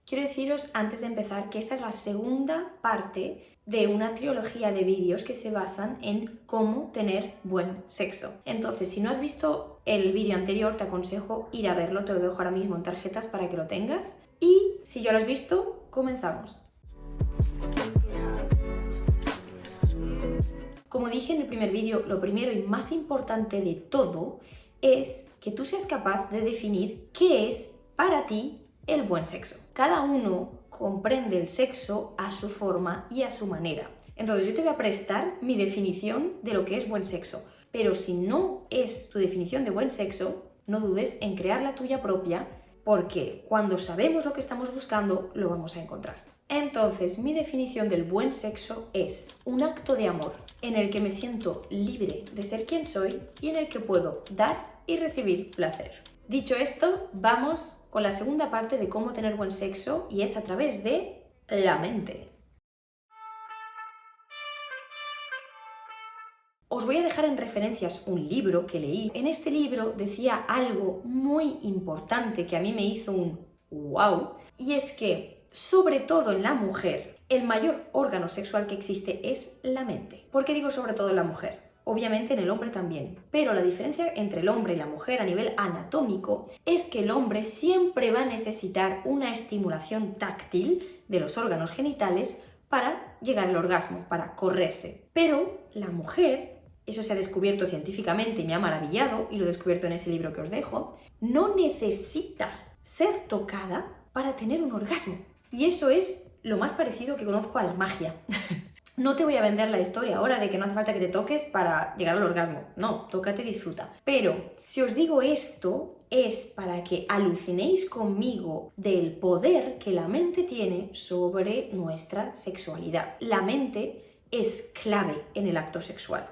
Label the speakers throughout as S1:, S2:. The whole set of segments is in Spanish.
S1: Quiero deciros antes de empezar que esta es la segunda parte de una trilogía de vídeos que se basan en cómo tener buen sexo. Entonces, si no has visto el vídeo anterior, te aconsejo ir a verlo, te lo dejo ahora mismo en tarjetas para que lo tengas. Y si ya lo has visto, comenzamos. Como dije en el primer vídeo, lo primero y más importante de todo es que tú seas capaz de definir qué es para ti el buen sexo. Cada uno comprende el sexo a su forma y a su manera. Entonces yo te voy a prestar mi definición de lo que es buen sexo, pero si no es tu definición de buen sexo, no dudes en crear la tuya propia, porque cuando sabemos lo que estamos buscando, lo vamos a encontrar. Entonces, mi definición del buen sexo es un acto de amor en el que me siento libre de ser quien soy y en el que puedo dar y recibir placer. Dicho esto, vamos con la segunda parte de cómo tener buen sexo y es a través de la mente. Os voy a dejar en referencias un libro que leí. En este libro decía algo muy importante que a mí me hizo un wow, y es que, sobre todo en la mujer, el mayor órgano sexual que existe es la mente. ¿Por qué digo sobre todo en la mujer? Obviamente en el hombre también, pero la diferencia entre el hombre y la mujer a nivel anatómico es que el hombre siempre va a necesitar una estimulación táctil de los órganos genitales para llegar al orgasmo, para correrse. Pero la mujer, eso se ha descubierto científicamente y me ha maravillado, y lo he descubierto en ese libro que os dejo, no necesita ser tocada para tener un orgasmo. Y eso es lo más parecido que conozco a la magia. No te voy a vender la historia ahora de que no hace falta que te toques para llegar al orgasmo. No, tócate y disfruta. Pero si os digo esto, es para que alucinéis conmigo del poder que la mente tiene sobre nuestra sexualidad. La mente es clave en el acto sexual.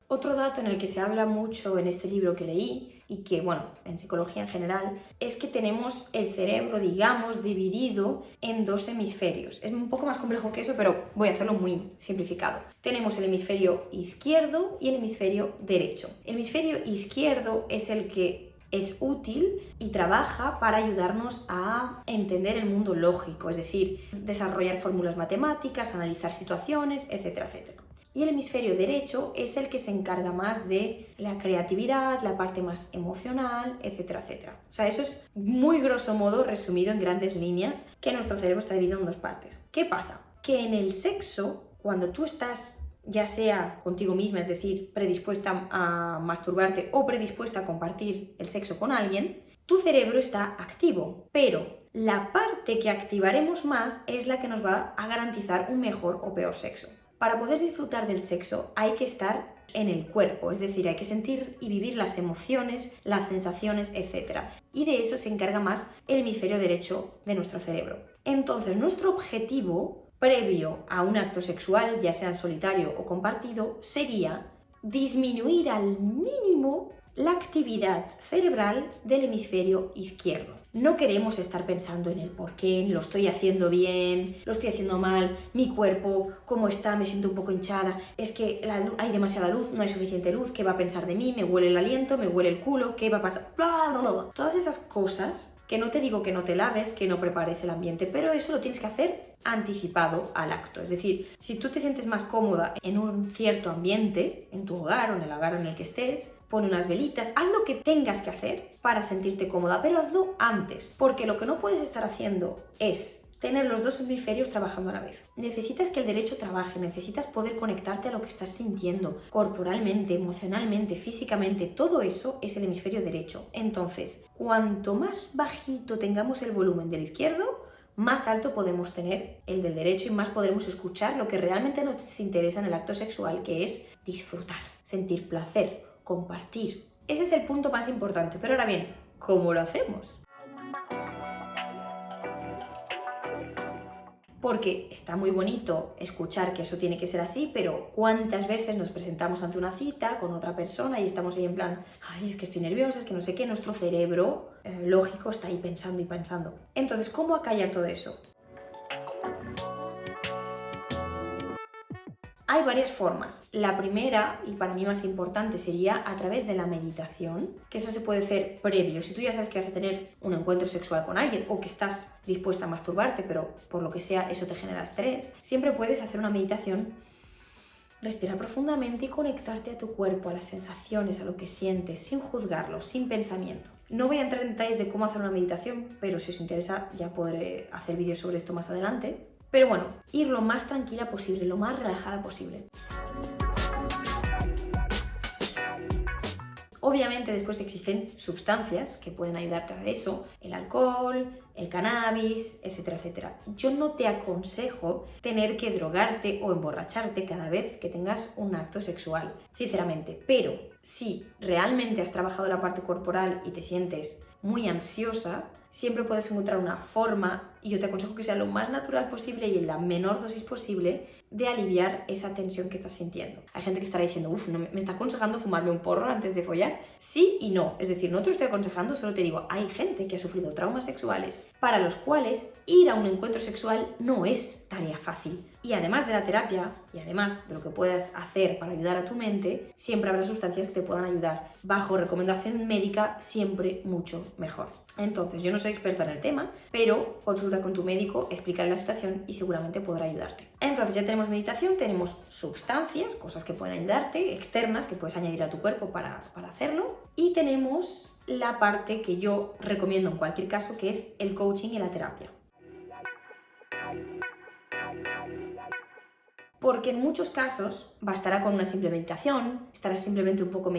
S1: Otro dato en el que se habla mucho en este libro que leí y que, bueno, en psicología en general, es que tenemos el cerebro, digamos, dividido en dos hemisferios. Es un poco más complejo que eso, pero voy a hacerlo muy simplificado. Tenemos el hemisferio izquierdo y el hemisferio derecho. El hemisferio izquierdo es el que es útil y trabaja para ayudarnos a entender el mundo lógico, es decir, desarrollar fórmulas matemáticas, analizar situaciones, etcétera, etcétera. Y el hemisferio derecho es el que se encarga más de la creatividad, la parte más emocional, etcétera, etcétera. O sea, eso es muy grosso modo resumido en grandes líneas que nuestro cerebro está dividido en dos partes. ¿Qué pasa? Que en el sexo, cuando tú estás ya sea contigo misma, es decir, predispuesta a masturbarte o predispuesta a compartir el sexo con alguien, tu cerebro está activo, pero la parte que activaremos más es la que nos va a garantizar un mejor o peor sexo. Para poder disfrutar del sexo hay que estar en el cuerpo, es decir, hay que sentir y vivir las emociones, las sensaciones, etc. Y de eso se encarga más el hemisferio derecho de nuestro cerebro. Entonces, nuestro objetivo previo a un acto sexual, ya sea solitario o compartido, sería disminuir al mínimo la actividad cerebral del hemisferio izquierdo. No queremos estar pensando en el por qué, lo estoy haciendo bien, lo estoy haciendo mal, mi cuerpo, cómo está, me siento un poco hinchada, es que hay demasiada luz, no hay suficiente luz, ¿qué va a pensar de mí? Me huele el aliento, me huele el culo, ¿qué va a pasar? Bla, bla, bla. Todas esas cosas que no te digo que no te laves, que no prepares el ambiente, pero eso lo tienes que hacer anticipado al acto. Es decir, si tú te sientes más cómoda en un cierto ambiente, en tu hogar o en el hogar en el que estés, pon unas velitas, haz lo que tengas que hacer para sentirte cómoda, pero hazlo antes, porque lo que no puedes estar haciendo es tener los dos hemisferios trabajando a la vez. Necesitas que el derecho trabaje, necesitas poder conectarte a lo que estás sintiendo corporalmente, emocionalmente, físicamente. Todo eso es el hemisferio derecho. Entonces, cuanto más bajito tengamos el volumen del izquierdo, más alto podemos tener el del derecho y más podremos escuchar lo que realmente nos interesa en el acto sexual, que es disfrutar, sentir placer, compartir. Ese es el punto más importante. Pero ahora bien, ¿cómo lo hacemos? Porque está muy bonito escuchar que eso tiene que ser así, pero ¿cuántas veces nos presentamos ante una cita con otra persona y estamos ahí en plan, ay, es que estoy nerviosa, es que no sé qué, nuestro cerebro lógico está ahí pensando y pensando? Entonces, ¿cómo acallar todo eso? Hay varias formas. La primera, y para mí más importante, sería a través de la meditación, que eso se puede hacer previo. Si tú ya sabes que vas a tener un encuentro sexual con alguien o que estás dispuesta a masturbarte, pero por lo que sea eso te genera estrés, siempre puedes hacer una meditación, respirar profundamente y conectarte a tu cuerpo, a las sensaciones, a lo que sientes, sin juzgarlo, sin pensamiento. No voy a entrar en detalles de cómo hacer una meditación, pero si os interesa ya podré hacer vídeos sobre esto más adelante. Pero bueno, ir lo más tranquila posible, lo más relajada posible. Obviamente después existen sustancias que pueden ayudarte a eso, el alcohol, el cannabis, etcétera, etcétera. Yo no te aconsejo tener que drogarte o emborracharte cada vez que tengas un acto sexual, sinceramente, pero si realmente has trabajado la parte corporal y te sientes muy ansiosa, siempre puedes encontrar una forma, y yo te aconsejo que sea lo más natural posible y en la menor dosis posible, de aliviar esa tensión que estás sintiendo. Hay gente que estará diciendo, uff, ¿me está aconsejando fumarme un porro antes de follar? Sí y no. Es decir, no te lo estoy aconsejando, solo te digo, hay gente que ha sufrido traumas sexuales para los cuales ir a un encuentro sexual no es tarea fácil. Y además de la terapia, y además de lo que puedas hacer para ayudar a tu mente, siempre habrá sustancias que te puedan ayudar. Bajo recomendación médica, siempre mucho mejor. Entonces, yo no soy experta en el tema, pero consulta con tu médico, explícale la situación y seguramente podrá ayudarte. Entonces, ya tenemos meditación, tenemos sustancias, cosas que pueden ayudarte, externas, que puedes añadir a tu cuerpo para hacerlo, y tenemos la parte que yo recomiendo en cualquier caso, que es el coaching y la terapia. Porque en muchos casos bastará con una simple meditación, estarás simplemente un poco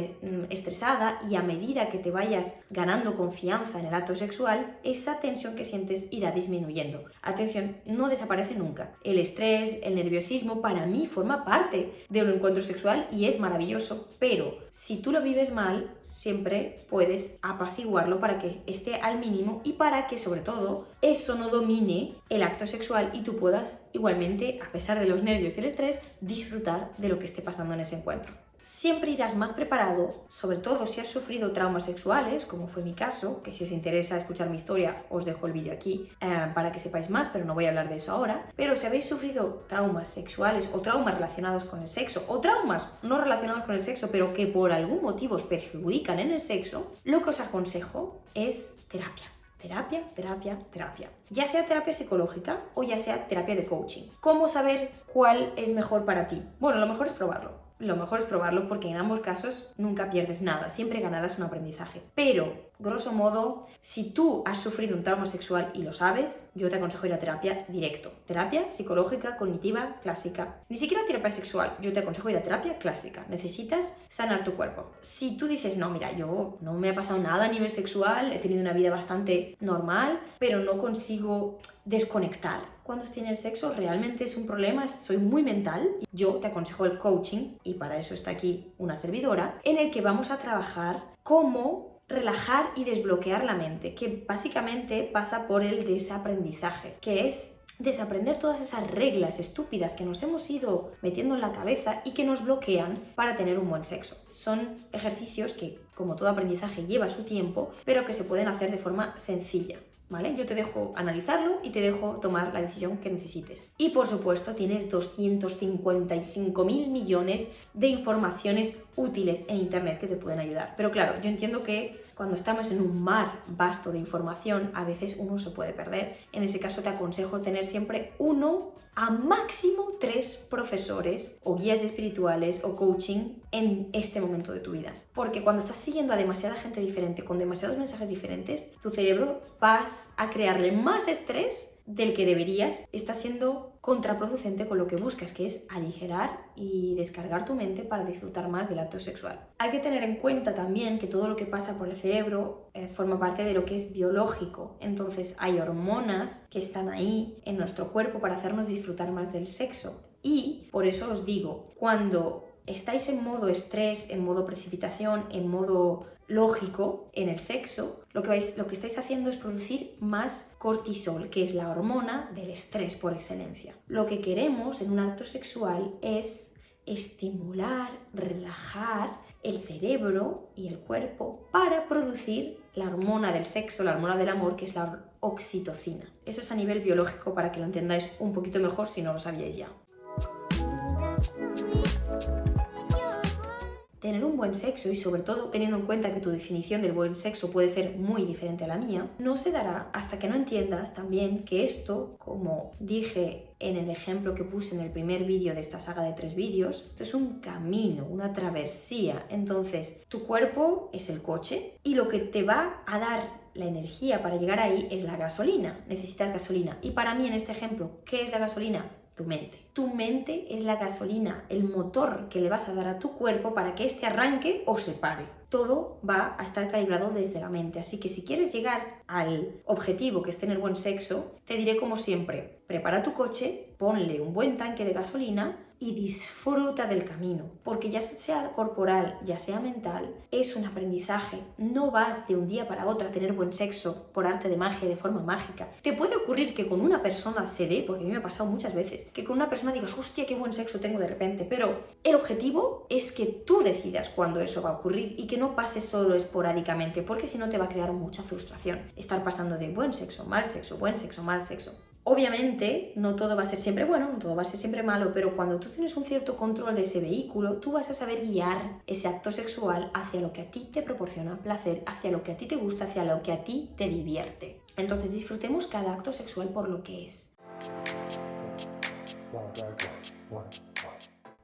S1: estresada y a medida que te vayas ganando confianza en el acto sexual, esa tensión que sientes irá disminuyendo. Atención, no desaparece nunca. El estrés, el nerviosismo, para mí forma parte de un encuentro sexual y es maravilloso, pero si tú lo vives mal, siempre puedes apaciguarlo para que esté al mínimo y para que, sobre todo, eso no domine el acto sexual y tú puedas igualmente, a pesar de los nervios y el estrés, disfrutar de lo que esté pasando en ese encuentro. Siempre irás más preparado, sobre todo si has sufrido traumas sexuales, como fue mi caso, que si os interesa escuchar mi historia os dejo el vídeo aquí para que sepáis más, pero no voy a hablar de eso ahora. Pero si habéis sufrido traumas sexuales o traumas relacionados con el sexo, o traumas no relacionados con el sexo, pero que por algún motivo os perjudican en el sexo, lo que os aconsejo es terapia. Terapia, terapia, terapia. Ya sea terapia psicológica o ya sea terapia de coaching. ¿Cómo saber cuál es mejor para ti? Bueno, lo mejor es probarlo. Lo mejor es probarlo porque en ambos casos nunca pierdes nada, siempre ganarás un aprendizaje. Pero, grosso modo, si tú has sufrido un trauma sexual y lo sabes, yo te aconsejo ir a terapia directo. Terapia psicológica, cognitiva, clásica. Ni siquiera terapia sexual, yo te aconsejo ir a terapia clásica. Necesitas sanar tu cuerpo. Si tú dices, no, mira, yo no me ha pasado nada a nivel sexual, he tenido una vida bastante normal, pero no consigo desconectar cuando estoy en el sexo, realmente es un problema, soy muy mental. Yo te aconsejo el coaching, y para eso está aquí una servidora, en el que vamos a trabajar cómo relajar y desbloquear la mente, que básicamente pasa por el desaprendizaje, que es desaprender todas esas reglas estúpidas que nos hemos ido metiendo en la cabeza y que nos bloquean para tener un buen sexo. Son ejercicios que, como todo aprendizaje, lleva su tiempo, pero que se pueden hacer de forma sencilla. ¿Vale? Yo te dejo analizarlo y te dejo tomar la decisión que necesites. Y por supuesto tienes 255.000 millones de informaciones útiles en internet que te pueden ayudar. Pero claro, yo entiendo que cuando estamos en un mar vasto de información, a veces uno se puede perder. En ese caso te aconsejo tener siempre uno a máximo 3 profesores o guías espirituales o coaching en este momento de tu vida. Porque cuando estás siguiendo a demasiada gente diferente, con demasiados mensajes diferentes, tu cerebro vas a crearle más estrés del que deberías. Está siendo contraproducente con lo que buscas, que es aligerar y descargar tu mente para disfrutar más del acto sexual. Hay que tener en cuenta también que todo lo que pasa por el cerebro forma parte de lo que es biológico. Entonces hay hormonas que están ahí en nuestro cuerpo para hacernos disfrutar más del sexo. Y por eso os digo, cuando estáis en modo estrés, en modo precipitación, en modo lógico en el sexo, lo que estáis haciendo es producir más cortisol, que es la hormona del estrés por excelencia. Lo que queremos en un acto sexual es estimular, relajar el cerebro y el cuerpo para producir la hormona del sexo, la hormona del amor, que es la oxitocina. Eso es a nivel biológico para que lo entendáis un poquito mejor si no lo sabíais ya. tener un buen sexo, y sobre todo teniendo en cuenta que tu definición del buen sexo puede ser muy diferente a la mía, no se dará hasta que no entiendas también que esto, como dije en el ejemplo que puse en el primer vídeo de esta saga de 3 vídeos, esto es un camino, una travesía. Entonces, tu cuerpo es el coche y lo que te va a dar la energía para llegar ahí es la gasolina. Necesitas gasolina. Y para mí en este ejemplo, ¿qué es la gasolina? Tu mente. Tu mente es la gasolina, el motor que le vas a dar a tu cuerpo para que éste arranque o se pare. Todo va a estar calibrado desde la mente. Así que si quieres llegar al objetivo, que es tener buen sexo, te diré como siempre, prepara tu coche, ponle un buen tanque de gasolina y disfruta del camino, porque ya sea corporal, ya sea mental, es un aprendizaje. No vas de un día para otro a tener buen sexo por arte de magia, de forma mágica. Te puede ocurrir que con una persona se dé, porque a mí me ha pasado muchas veces, que con una persona digas, hostia, qué buen sexo tengo de repente, pero el objetivo es que tú decidas cuándo eso va a ocurrir y que no pase solo esporádicamente, porque si no te va a crear mucha frustración. Estar pasando de buen sexo, mal sexo, buen sexo, mal sexo. Obviamente, no todo va a ser siempre bueno, no todo va a ser siempre malo, pero cuando tú tienes un cierto control de ese vehículo, tú vas a saber guiar ese acto sexual hacia lo que a ti te proporciona placer, hacia lo que a ti te gusta, hacia lo que a ti te divierte. Entonces, disfrutemos cada acto sexual por lo que es.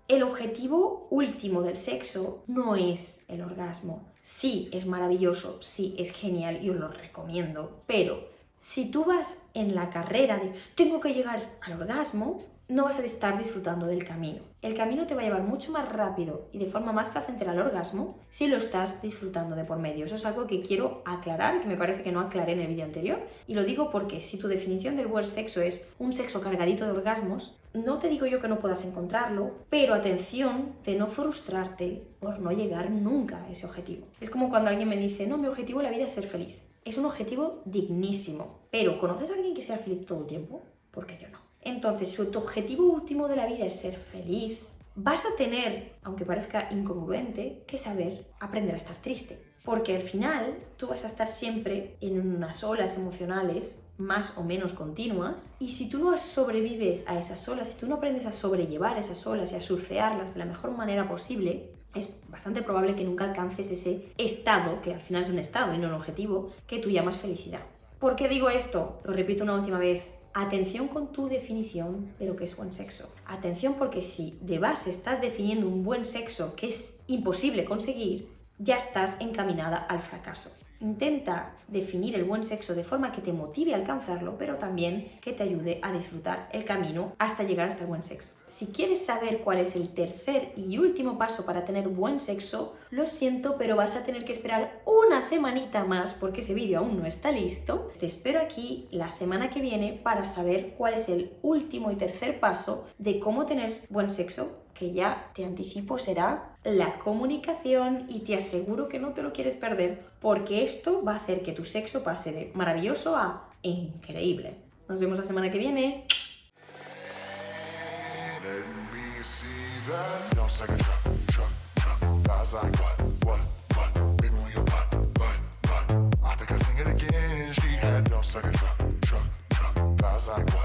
S1: El objetivo último del sexo no es el orgasmo. Sí, es maravilloso, sí, es genial y os lo recomiendo, pero si tú vas en la carrera de tengo que llegar al orgasmo, no vas a estar disfrutando del camino. El camino te va a llevar mucho más rápido y de forma más placentera al orgasmo si lo estás disfrutando de por medio. Eso es algo que quiero aclarar, que me parece que no aclaré en el vídeo anterior. Y lo digo porque si tu definición del buen sexo es un sexo cargadito de orgasmos, no te digo yo que no puedas encontrarlo, pero atención de no frustrarte por no llegar nunca a ese objetivo. Es como cuando alguien me dice, no, mi objetivo en la vida es ser feliz. Es un objetivo dignísimo, pero ¿conoces a alguien que sea feliz todo el tiempo? Porque yo no. Entonces, si tu objetivo último de la vida es ser feliz, vas a tener, aunque parezca incongruente, que saber aprender a estar triste. Porque al final tú vas a estar siempre en unas olas emocionales más o menos continuas, y si tú no sobrevives a esas olas, si tú no aprendes a sobrellevar esas olas y a surfearlas de la mejor manera posible, es bastante probable que nunca alcances ese estado, que al final es un estado y no un objetivo, que tú llamas felicidad. ¿Por qué digo esto? Lo repito una última vez. Atención con tu definición de lo que es buen sexo. Atención, porque si de base estás definiendo un buen sexo que es imposible conseguir, ya estás encaminada al fracaso. Intenta definir el buen sexo de forma que te motive a alcanzarlo, pero también que te ayude a disfrutar el camino hasta llegar hasta el buen sexo. Si quieres saber cuál es el tercer y último paso para tener buen sexo, lo siento, pero vas a tener que esperar una semanita más porque ese vídeo aún no está listo. Te espero aquí la semana que viene para saber cuál es el último y tercer paso de cómo tener buen sexo, que ya te anticipo será la comunicación, y te aseguro que no te lo quieres perder porque esto va a hacer que tu sexo pase de maravilloso a increíble. Nos vemos la semana que viene. What?